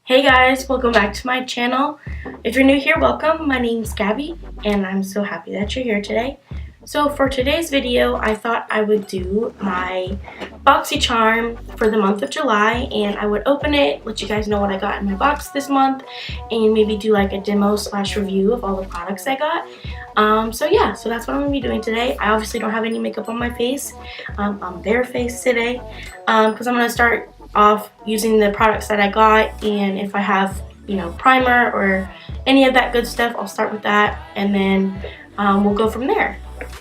Hey guys, welcome back to my channel. If you're new here, welcome. My name's Gabby and I'm so happy that you're here today. So for today's video, I thought I would do my Boxycharm for the month of July, and I would open it, let you guys know what I got in my box this month, and maybe do like a demo / review of all the products I got. So that's what I'm going to be doing today. I obviously don't have any makeup on my face. I'm barefaced today because I'm going to start off using the products that I got, and if I have primer or any of that good stuff, I'll start with that, and then we'll go from there.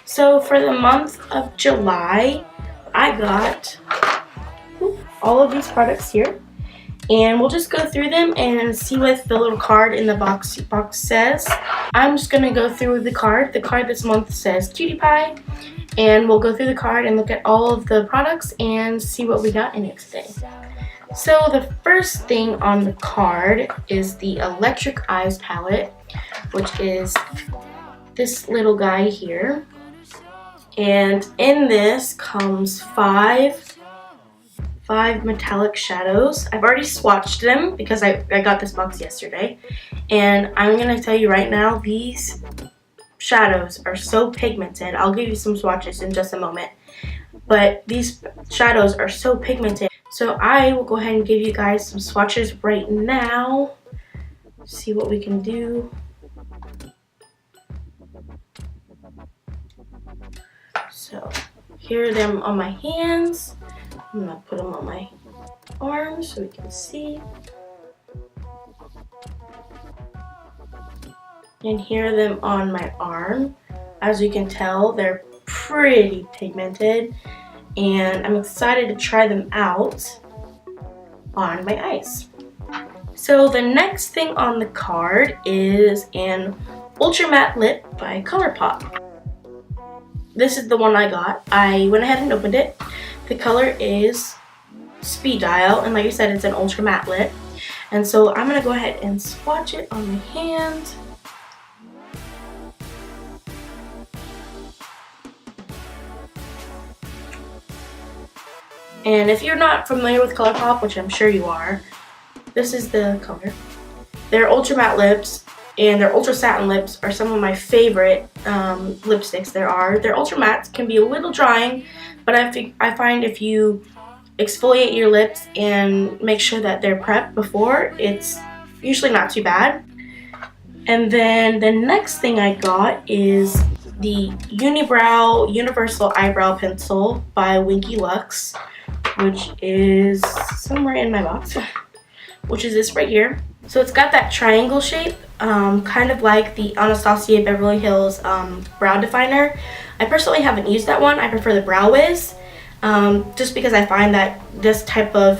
So for the month of July, I got all of these products here, and we'll just go through them and see what the little card in the box says. I'm just gonna go through the card. The card this month says Cutie Pie, and we'll go through the card and look at all of the products and see what we got in it today. So the first thing on the card is the Electric Eyes palette, which is this little guy here. And in this comes five metallic shadows. I've already swatched them because I got this box yesterday. And I'm going to tell you right now, these shadows are so pigmented. I'll give you some swatches in just a moment. But these shadows are so pigmented. So I will go ahead and give you guys some swatches right now. See what we can do. So here are them on my hands. I'm gonna put them on my arms so we can see. And here are them on my arm. As you can tell, they're pretty pigmented, and I'm excited to try them out on my eyes. So the next thing on the card is an Ultra Matte Lip by Colourpop. This is the one I got. I went ahead and opened it. The color is Speed Dial, and like I said, it's an ultra matte lip. And so I'm gonna go ahead and swatch it on my hand. And if you're not familiar with Colourpop, which I'm sure you are, this is the color. They're ultra matte lips, and their ultra satin lips are some of my favorite lipsticks there are. Their ultra mattes can be a little drying, but I find if you exfoliate your lips and make sure that they're prepped before, it's usually not too bad. And then the next thing I got is the Uni-Brow Universal Eyebrow Pencil by WinkyLux, which is somewhere in my box, which is this right here. So it's got that triangle shape, kind of like the Anastasia Beverly Hills brow definer. I personally haven't used that one. I prefer the Brow Wiz, just because I find that this type of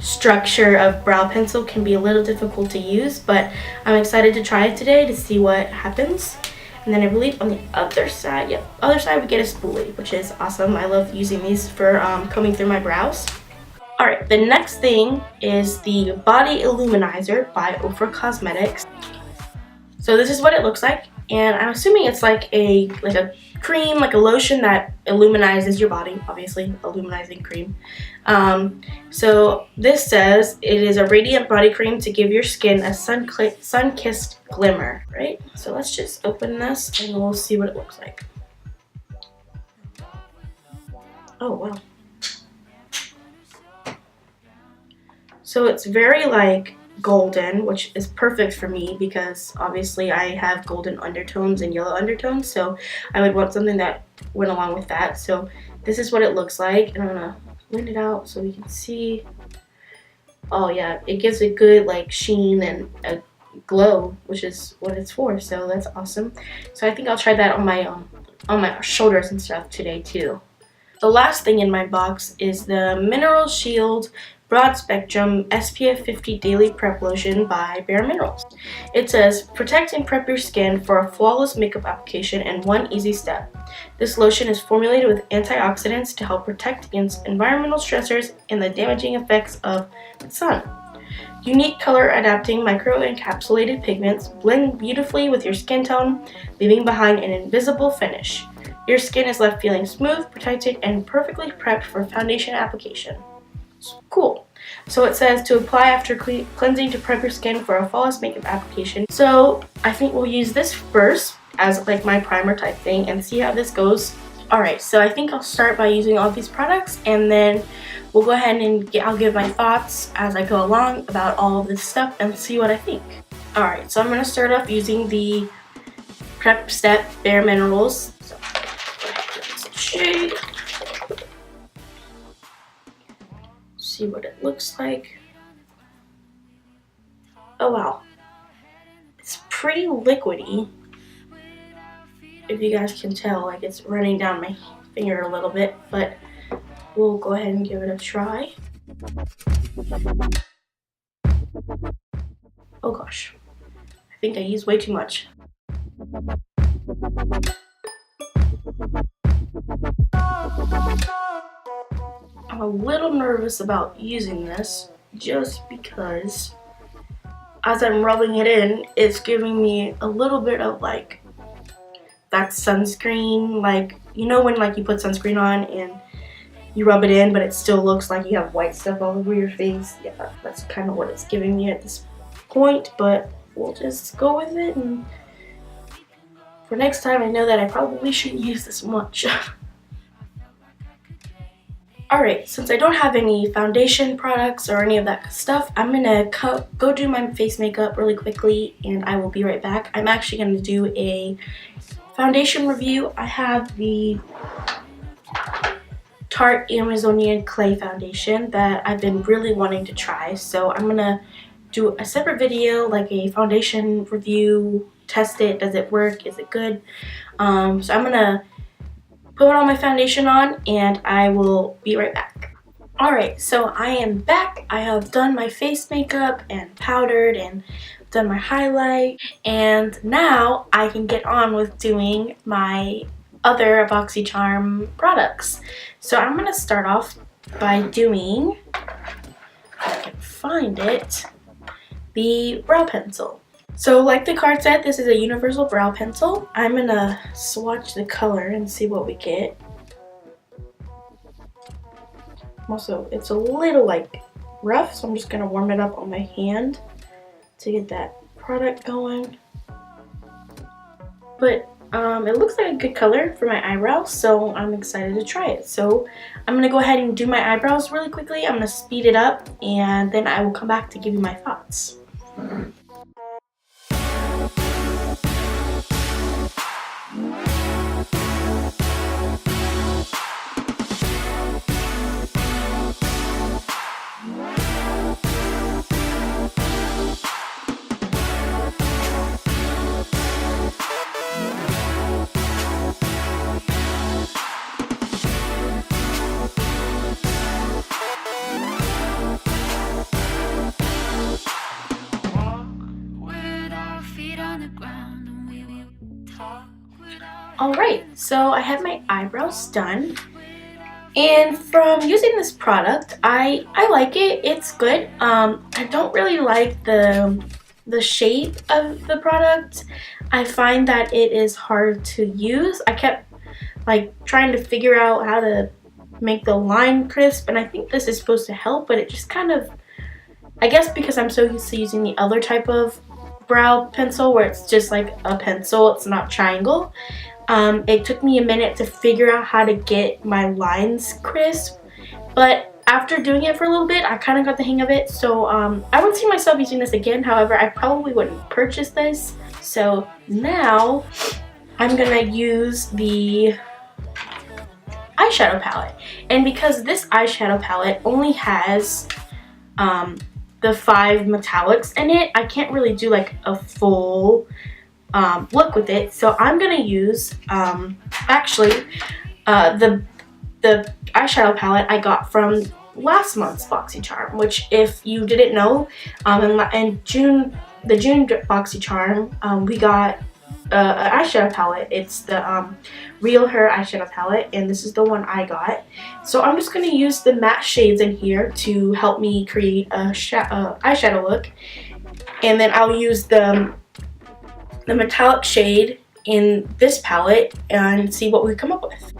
structure of brow pencil can be a little difficult to use, but I'm excited to try it today to see what happens. And then I believe on the other side, we get a spoolie, which is awesome. I love using these for combing through my brows. Alright, the next thing is the Body Illuminizer by Ofra Cosmetics. So this is what it looks like, and I'm assuming it's like a cream, like a lotion that illuminizes your body, obviously, illuminizing cream. So this says it is a radiant body cream to give your skin a sun-kissed glimmer, right? So let's just open this and we'll see what it looks like. Oh, wow. So it's very like golden, which is perfect for me because obviously I have golden undertones and yellow undertones, so I would want something that went along with that. So this is what it looks like, and I'm gonna blend it out so we can see. Oh yeah, it gives a good like sheen and a glow, which is what it's for, so that's awesome. So I think I'll try that on my shoulders and stuff today too. The last thing in my box is the Mineral Shield Broad Spectrum SPF 50 Daily Prep Lotion by bareMinerals. It says, protect and prep your skin for a flawless makeup application in one easy step. This lotion is formulated with antioxidants to help protect against environmental stressors and the damaging effects of the sun. Unique color-adapting micro-encapsulated pigments blend beautifully with your skin tone, leaving behind an invisible finish. Your skin is left feeling smooth, protected, and perfectly prepped for foundation application. Cool. So it says to apply after cleansing to prep your skin for a flawless makeup application. So I think we'll use this first as like my primer type thing and see how this goes. Alright, so I think I'll start by using all these products, and then we'll go ahead and I'll give my thoughts as I go along about all of this stuff and see what I think. Alright, so I'm going to start off using the Prep Step bareMinerals. So, shade. See what it looks like. Oh wow. It's pretty liquidy. If you guys can tell, like it's running down my finger a little bit, but we'll go ahead and give it a try. Oh gosh, I think I used way too much. I'm a little nervous about using this just because as I'm rubbing it in, it's giving me a little bit of like that sunscreen, like you know when like you put sunscreen on and you rub it in but it still looks like you have white stuff all over your face. Yeah, that's kind of what it's giving me at this point, but we'll just go with it, and for next time I know that I probably shouldn't use this much. Alright, since I don't have any foundation products or any of that stuff, I'm gonna go do my face makeup really quickly and I will be right back. I'm actually gonna do a foundation review. I have the Tarte Amazonian Clay Foundation that I've been really wanting to try, so I'm gonna do a separate video, like a foundation review, test it, does it work, is it good? So I'm gonna put all my foundation on and I will be right back. Alright, so I am back. I have done my face makeup and powdered and done my highlight, and now I can get on with doing my other Boxycharm products. So I'm going to start off by doing, if I can find it, the brow pencil. So like the card said, this is a universal brow pencil. I'm going to swatch the color and see what we get. Also, it's a little like rough, so I'm just going to warm it up on my hand to get that product going. But it looks like a good color for my eyebrows, so I'm excited to try it. So I'm going to go ahead and do my eyebrows really quickly. I'm going to speed it up and then I will come back to give you my thoughts. Alright, so I have my eyebrows done, and from using this product, I like it. It's good. I don't really like the shape of the product. I find that it is hard to use. I kept like trying to figure out how to make the line crisp, and I think this is supposed to help, but it just kind of, I guess because I'm so used to using the other type of brow pencil where it's just like a pencil, it's not triangle. It took me a minute to figure out how to get my lines crisp, but after doing it for a little bit, I kind of got the hang of it. So I wouldn't see myself using this again. However, I probably wouldn't purchase this. So now I'm gonna use the eyeshadow palette, and because this eyeshadow palette only has the 5 metallics in it, I can't really do like a full look with it. So I'm gonna use actually the eyeshadow palette I got from last month's Boxycharm, which if you didn't know, in June, the June Boxycharm, we got an eyeshadow palette. It's the Real Her eyeshadow palette, and this is the one I got. So I'm just going to use the matte shades in here to help me create a eyeshadow look, and then I'll use the metallic shade in this palette and see what we come up with.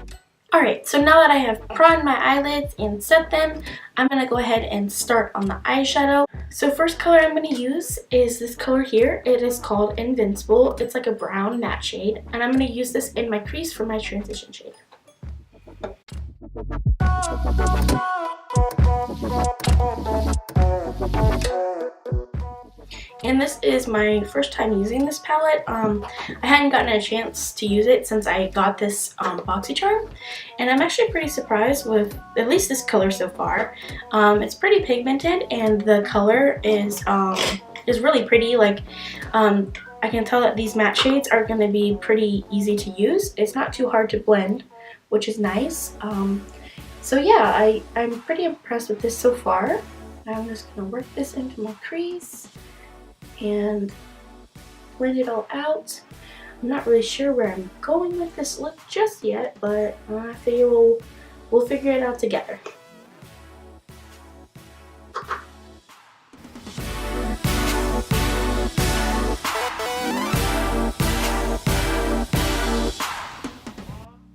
Alright, so now that I have primed my eyelids and set them, I'm going to go ahead and start on the eyeshadow. So first color I'm going to use is this color here. It is called Invincible. It's like a brown matte shade, and I'm going to use this in my crease for my transition shade. And this is my first time using this palette. I hadn't gotten a chance to use it since I got this Boxycharm, and I'm actually pretty surprised with at least this color so far. It's pretty pigmented, and the color is really pretty. Like, I can tell that these matte shades are going to be pretty easy to use. It's not too hard to blend, which is nice. So yeah, I'm pretty impressed with this so far. I'm just going to work this into my crease and blend it all out. I'm not really sure where I'm going with this look just yet, but I figure we'll figure it out together.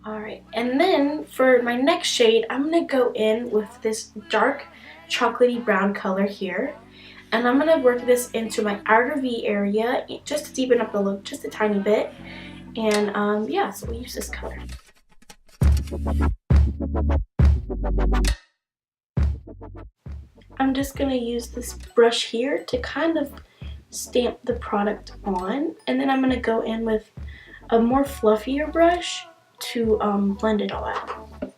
Alright, and then for my next shade, I'm going to go in with this dark chocolatey brown color here. And I'm going to work this into my outer V area just to deepen up the look just a tiny bit. And yeah, so we'll use this color. I'm just going to use this brush here to kind of stamp the product on. And then I'm going to go in with a more fluffier brush to blend it all out.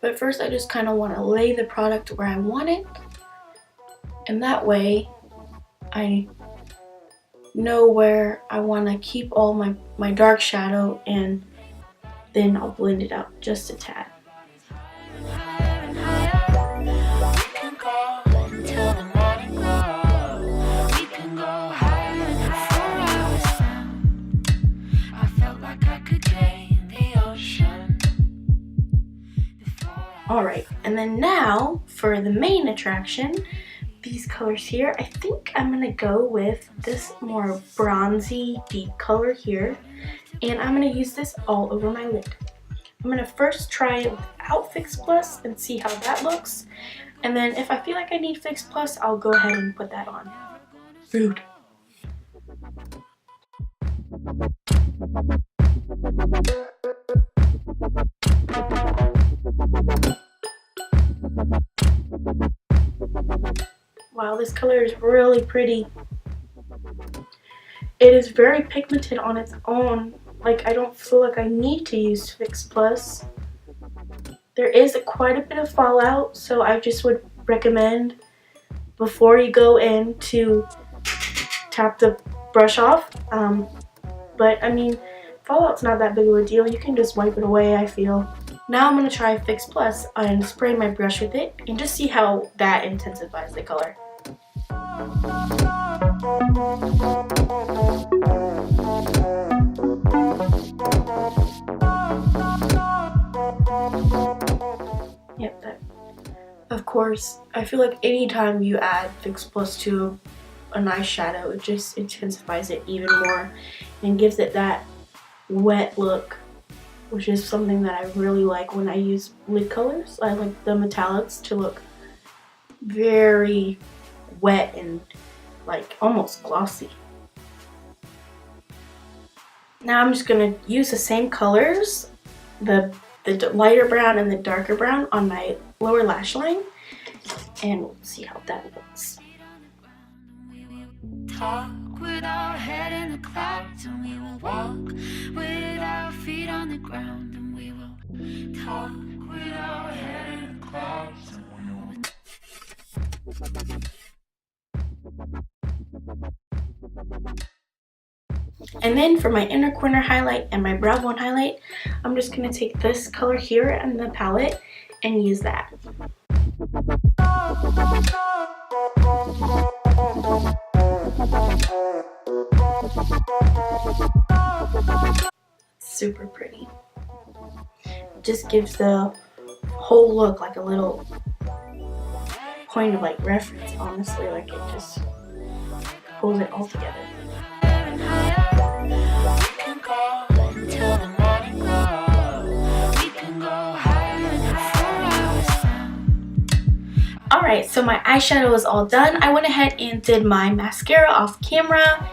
But first I just kind of want to lay the product where I want it. And that way, I know where I want to keep all my dark shadow, and then I'll blend it out just a tad. Alright, and then now for the main attraction, these colors here. I think I'm going to go with this more bronzy deep color here, and I'm going to use this all over my lid. I'm going to first try it without Fix Plus and see how that looks, and then if I feel like I need Fix Plus, I'll go ahead and put that on. Rude. Wow, this color is really pretty. It is very pigmented on its own. Like, I don't feel like I need to use Fix Plus. There is quite a bit of fallout, so I just would recommend before you go in to tap the brush off. But I mean, fallout's not that big of a deal. You can just wipe it away, I feel. Now I'm going to try Fix Plus and spray my brush with it and just see how that intensifies the color. Yep, that. Of course, I feel like anytime you add Fix Plus to an eyeshadow, it just intensifies it even more and gives it that wet look, which is something that I really like when I use lid colors. I like the metallics to look very wet and like almost glossy. Now I'm just going to use the same colors, the lighter brown and the darker brown on my lower lash line, and we'll see how that looks. Talk with our head in the clouds, and we will walk with our feet on the ground, and we will talk with our head in the clouds, and we will. And then for my inner corner highlight and my brow bone highlight, I'm just going to take this color here in the palette and use that. Super pretty. Just gives the whole look like a little point of like reference, honestly. Like, it just pulls it all together. We can Alright, so my eyeshadow is all done. I went ahead and did my mascara off camera,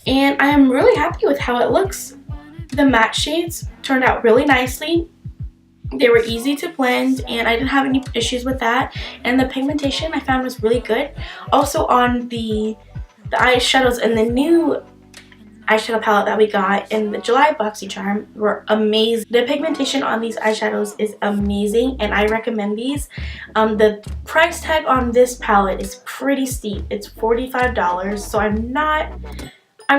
and I am really happy with how it looks. The matte shades turned out really nicely. They were easy to blend, and I didn't have any issues with that. And the pigmentation I found was really good. Also on the eyeshadows in the new eyeshadow palette that we got in the July Boxycharm were amazing. The pigmentation on these eyeshadows is amazing, and I recommend these. The price tag on this palette is pretty steep. It's $45, so I'm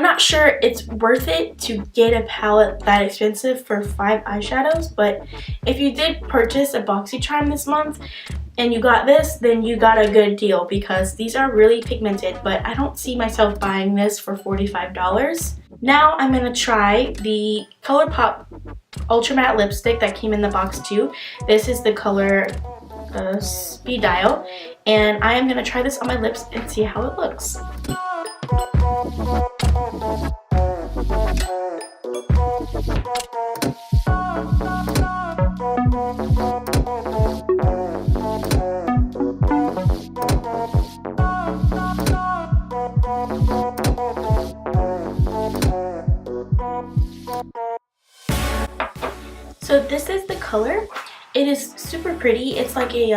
not sure it's worth it to get a palette that expensive for 5 eyeshadows, but if you did purchase a Boxycharm this month and you got this, then you got a good deal because these are really pigmented, but I don't see myself buying this for $45. Now I'm going to try the Colourpop Ultra Matte Lipstick that came in the box too. This is the color Speed Dial, and I am going to try this on my lips and see how it looks. So this is the color. It is super pretty. It's like a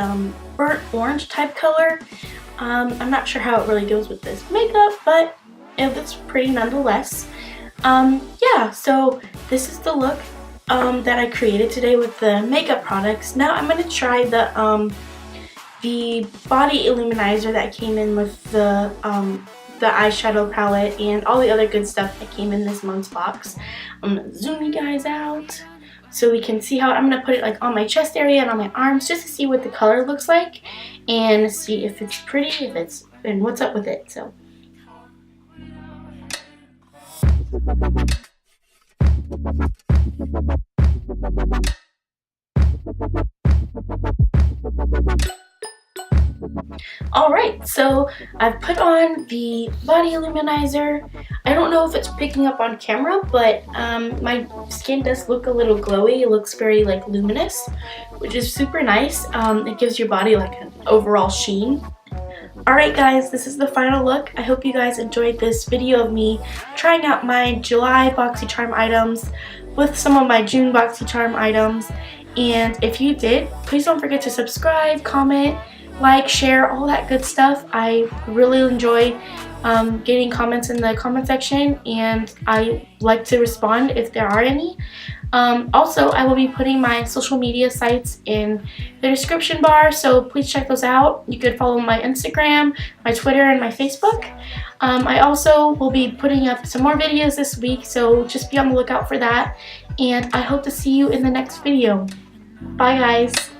burnt orange type color. I'm not sure how it really goes with this makeup, but it looks pretty nonetheless. Yeah, so this is the look that I created today with the makeup products. Now I'm going to try the body Illuminizer that came in with the eyeshadow palette and all the other good stuff that came in this month's box. I'm going to zoom you guys out so we can see how I'm going to put it like on my chest area and on my arms just to see what the color looks like and see if it's pretty, and what's up with it. So alright, so I've put on the body Illuminizer. I don't know if it's picking up on camera, but my skin does look a little glowy. It looks very like luminous, which is super nice. It gives your body like an overall sheen. Alright guys, this is the final look. I hope you guys enjoyed this video of me trying out my July Boxycharm items with some of my June Boxycharm items. And if you did, please don't forget to subscribe, comment, like, share, all that good stuff. I really enjoy getting comments in the comment section, and I like to respond if there are any. Also, I will be putting my social media sites in the description bar, so please check those out. You could follow my Instagram, my Twitter, and my Facebook. I also will be putting up some more videos this week, so just be on the lookout for that. And I hope to see you in the next video. Bye guys!